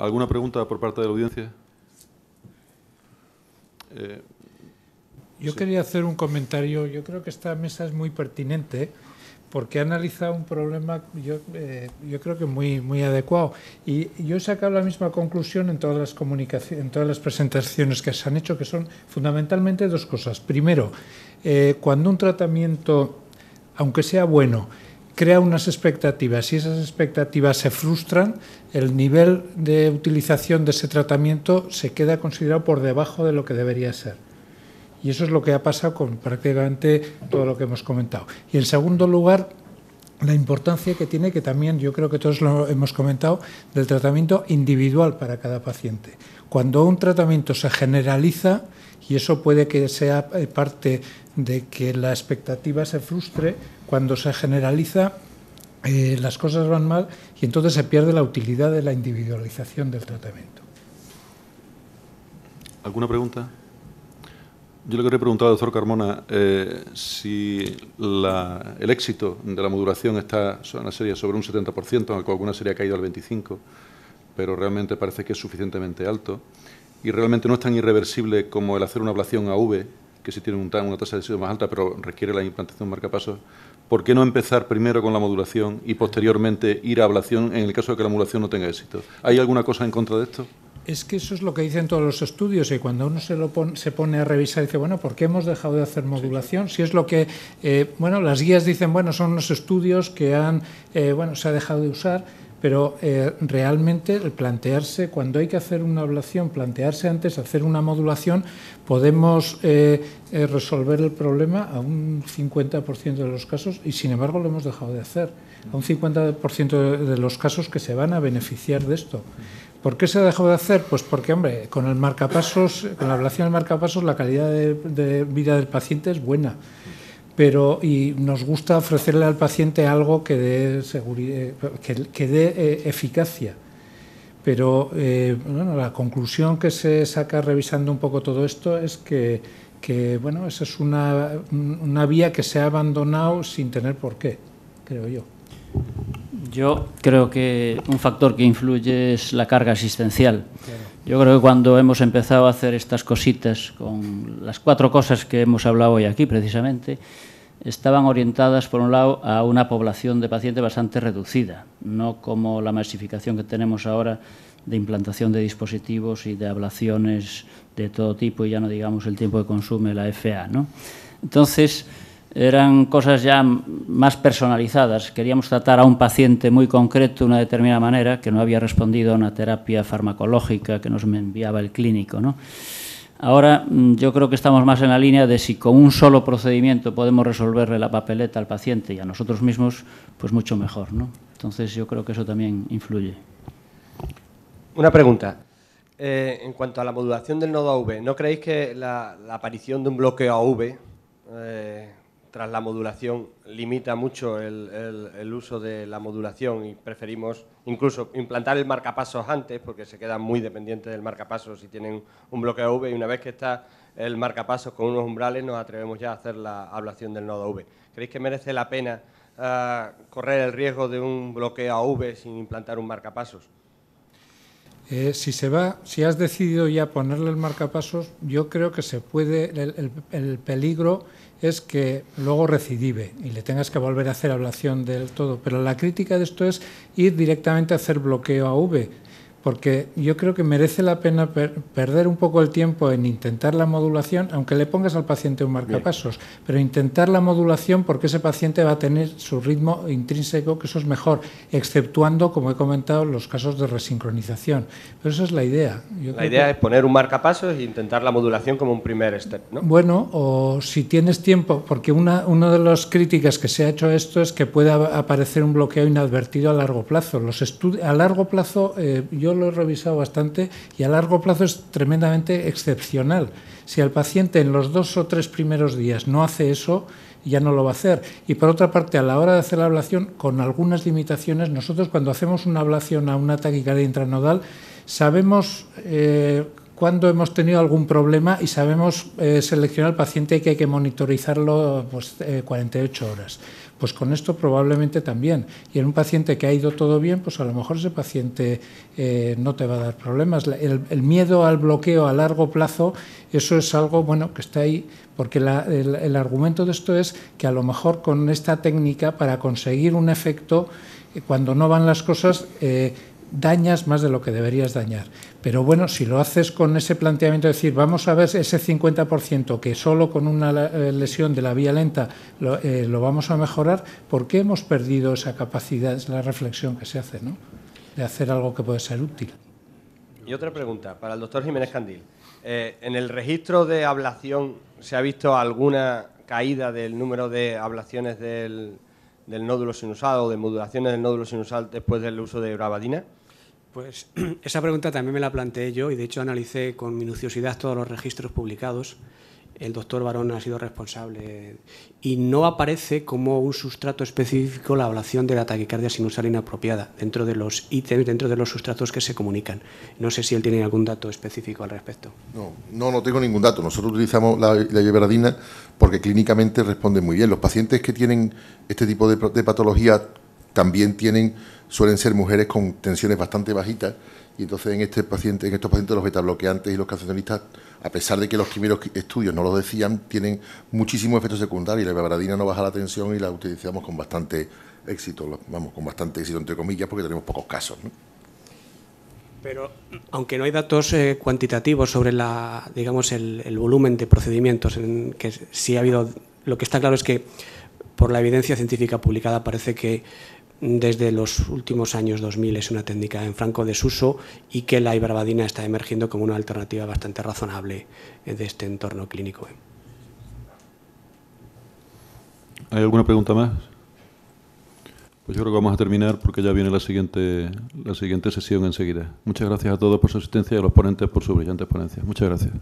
¿Alguna pregunta por parte de la audiencia? Yo quería hacer un comentario. Yo creo que esta mesa es muy pertinente porque ha analizado un problema, yo creo que muy adecuado. Y yo he sacado la misma conclusión en todas las comunicaciones, en todas las presentaciones que se han hecho, que son fundamentalmente dos cosas. Primero, cuando un tratamiento, aunque sea bueno, crea unas expectativas y esas expectativas se frustran, el nivel de utilización de ese tratamiento se queda considerado por debajo de lo que debería ser. Y eso es lo que ha pasado con prácticamente todo lo que hemos comentado. Y en segundo lugar, la importancia que tiene, que también yo creo que todos lo hemos comentado, del tratamiento individual para cada paciente. Cuando un tratamiento se generaliza, y eso puede que sea parte de que la expectativa se frustre, cuando se generaliza las cosas van mal y entonces se pierde la utilidad de la individualización del tratamiento. ¿Alguna pregunta? Yo le quería preguntar al doctor Carmona si el éxito de la modulación está en la serie sobre un 70%, aunque alguna serie ha caído al 25%, pero realmente parece que es suficientemente alto, y realmente no es tan irreversible como el hacer una ablación AV, que sí tiene una tasa de éxito más alta, pero requiere la implantación marcapasos. ¿Por qué no empezar primero con la modulación y posteriormente ir a ablación en el caso de que la modulación no tenga éxito? ¿Hay alguna cosa en contra de esto? Es que eso es lo que dicen todos los estudios, y cuando uno se pone a revisar, dice, bueno, ¿por qué hemos dejado de hacer modulación? Si es lo que, bueno, las guías dicen, bueno, son los estudios que se ha dejado de usar, pero realmente el plantearse, cuando hay que hacer una ablación, plantearse antes hacer una modulación, podemos resolver el problema a un 50% de los casos, y sin embargo lo hemos dejado de hacer, a un 50% de los casos que se van a beneficiar de esto. ¿Por qué se ha dejado de hacer? Pues porque, hombre, con el marcapasos, con la ablación del marcapasos, la calidad de vida del paciente es buena, y nos gusta ofrecerle al paciente algo que dé seguridad, que dé eficacia. Pero bueno, la conclusión que se saca revisando un poco todo esto es que bueno, esa es una vía que se ha abandonado sin tener por qué, creo yo. Yo creo que un factor que influye es la carga asistencial. Claro. Yo creo que cuando hemos empezado a hacer estas cositas, con las 4 cosas que hemos hablado hoy aquí precisamente, estaban orientadas, por un lado, a una población de pacientes bastante reducida, no como la masificación que tenemos ahora de implantación de dispositivos y de ablaciones de todo tipo, y ya no digamos el tiempo que consume la FA, ¿no? Entonces, eran cosas ya más personalizadas. Queríamos tratar a un paciente muy concreto de una determinada manera, que no había respondido a una terapia farmacológica que nos enviaba el clínico, ¿no? Ahora yo creo que estamos más en la línea de si con un solo procedimiento podemos resolverle la papeleta al paciente y a nosotros mismos, pues mucho mejor, ¿no? Entonces yo creo que eso también influye. Una pregunta. En cuanto a la modulación del nodo AV, ¿no creéis que la aparición de un bloqueo AV tras la modulación limita mucho el uso de la modulación y preferimos incluso implantar el marcapasos antes porque se quedan muy dependientes del marcapasos si tienen un bloqueo AV, y una vez que está el marcapasos con unos umbrales nos atrevemos ya a hacer la ablación del nodo AV? ¿Creéis que merece la pena correr el riesgo de un bloqueo AV sin implantar un marcapasos? Si has decidido ya ponerle el marcapasos, yo creo que se puede, el peligro es que luego recidive y le tengas que volver a hacer ablación del todo. Pero la crítica de esto es ir directamente a hacer bloqueo AV, porque yo creo que merece la pena perder un poco el tiempo en intentar la modulación, aunque le pongas al paciente un marcapasos, bien, pero intentar la modulación porque ese paciente va a tener su ritmo intrínseco, que eso es mejor, exceptuando, como he comentado, los casos de resincronización. Pero esa es la idea. La idea es poner un marcapasos e intentar la modulación como un primer step, ¿no? Bueno, o si tienes tiempo, porque una de las críticas que se ha hecho a esto es que pueda aparecer un bloqueo inadvertido a largo plazo. A largo plazo, yo lo he revisado bastante, y a largo plazo es tremendamente excepcional. Si el paciente en los 2 o 3 primeros días no hace eso, ya no lo va a hacer. Y por otra parte, a la hora de hacer la ablación, con algunas limitaciones, nosotros cuando hacemos una ablación a una taquicardia intranodal, sabemos cuando hemos tenido algún problema y sabemos seleccionar al paciente que hay que monitorizarlo 48 horas. Pues con esto probablemente también. Y en un paciente que ha ido todo bien, pues a lo mejor ese paciente no te va a dar problemas. El miedo al bloqueo a largo plazo, eso es algo bueno que está ahí, porque el argumento de esto es que a lo mejor con esta técnica, para conseguir un efecto, cuando no van las cosas, dañas más de lo que deberías dañar. Pero bueno, si lo haces con ese planteamiento de decir, vamos a ver ese 50% que solo con una lesión de la vía lenta lo vamos a mejorar, ¿por qué hemos perdido esa capacidad? Es la reflexión que se hace, ¿no? De hacer algo que puede ser útil. Y otra pregunta para el doctor Jiménez Candil. ¿En el registro de ablación se ha visto alguna caída del número de ablaciones del nódulo sinusal o de modulaciones del nódulo sinusal después del uso de bravadina? Pues esa pregunta también me la planteé yo y de hecho analicé con minuciosidad todos los registros publicados. El doctor Barón ha sido responsable y no aparece como un sustrato específico la ablación de la taquicardia sinusal inapropiada dentro de los ítems, dentro de los sustratos que se comunican. No sé si él tiene algún dato específico al respecto. No tengo ningún dato. Nosotros utilizamos la ivermectina porque clínicamente responde muy bien. Los pacientes que tienen este tipo de patología también suelen ser mujeres con tensiones bastante bajitas y entonces en estos pacientes los betabloqueantes y los calcitonistas, a pesar de que los primeros estudios no lo decían, tienen muchísimos efectos secundarios y la ivermectina no baja la tensión y la utilizamos con bastante éxito, entre comillas, porque tenemos pocos casos, ¿no? Pero aunque no hay datos cuantitativos sobre el volumen de procedimientos en que sí ha habido, lo que está claro es que por la evidencia científica publicada parece que desde los últimos años 2000 es una técnica en franco desuso y que la ivermectina está emergiendo como una alternativa bastante razonable de este entorno clínico. ¿Hay alguna pregunta más? Pues yo creo que vamos a terminar porque ya viene la siguiente sesión enseguida. Muchas gracias a todos por su asistencia y a los ponentes por sus brillantes ponencias. Muchas gracias.